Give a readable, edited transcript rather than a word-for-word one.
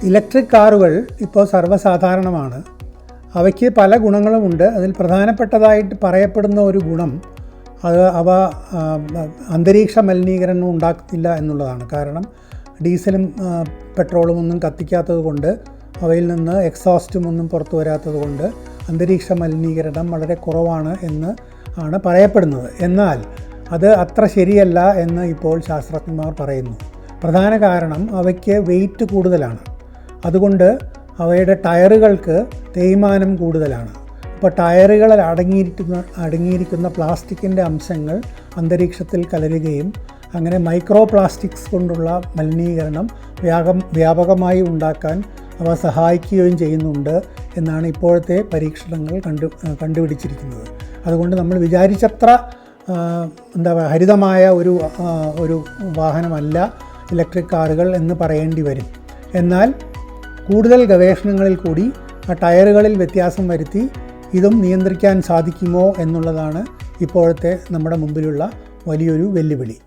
Electric കാറുകൾ ഇപ്പോൾ സർവ്വസാധാരണമാണ്. അവയ്ക്ക് പല ഗുണങ്ങളുമുണ്ട്. അതിൽ പ്രധാനപ്പെട്ടതായിട്ട് പറയപ്പെടുന്ന ഒരു ഗുണം അവ അന്തരീക്ഷ മലിനീകരണം ഉണ്ടാക്കത്തില്ല എന്നുള്ളതാണ്. കാരണം ഡീസലും പെട്രോളും ഒന്നും കത്തിക്കാത്തത് കൊണ്ട്, അവയിൽ നിന്ന് എക്സോസ്റ്റും ഒന്നും പുറത്തു വരാത്തത് കൊണ്ട് അന്തരീക്ഷ മലിനീകരണം വളരെ കുറവാണ് എന്ന് ആണ് പറയപ്പെടുന്നത്. എന്നാൽ അത് അത്ര ശരിയല്ല എന്ന് ഇപ്പോൾ ശാസ്ത്രജ്ഞന്മാർ പറയുന്നു. പ്രധാന കാരണം അവയ്ക്ക് വെയിറ്റ് കൂടുതലാണ്. അതുകൊണ്ട് ടയറുകൾക്ക് തേയ്മാനം കൂടുതലാണ്. അപ്പോൾ ടയറുകളിൽ അടങ്ങിയിരിക്കുന്ന പ്ലാസ്റ്റിക്കിൻ്റെ അംശങ്ങൾ അന്തരീക്ഷത്തിൽ കലരുകയും അങ്ങനെ മൈക്രോ പ്ലാസ്റ്റിക്സ് കൊണ്ടുള്ള മലിനീകരണം വ്യാപകമായി ഉണ്ടാക്കാൻ അവ സഹായിക്കുകയും ചെയ്യുന്നുണ്ട് എന്നാണ് ഇപ്പോഴത്തെ പരീക്ഷണങ്ങൾ കണ്ടുപിടിച്ചിരിക്കുന്നത്. അതുകൊണ്ട് നമ്മൾ വിചാരിച്ചത്ര ഹരിതമായ ഒരു വാഹനമല്ല ഇലക്ട്രിക് കാറുകൾ എന്ന് പറയേണ്ടി വരും. എന്നാൽ കൂടുതൽ ഗവേഷണങ്ങളിൽ കൂടി ആ ടയറുകളിൽ വ്യത്യാസം വരുത്തി ഇതും നിയന്ത്രിക്കാൻ സാധിക്കുമോ എന്നുള്ളതാണ് ഇപ്പോഴത്തെ നമ്മുടെ മുമ്പിലുള്ള വലിയൊരു വെല്ലുവിളി.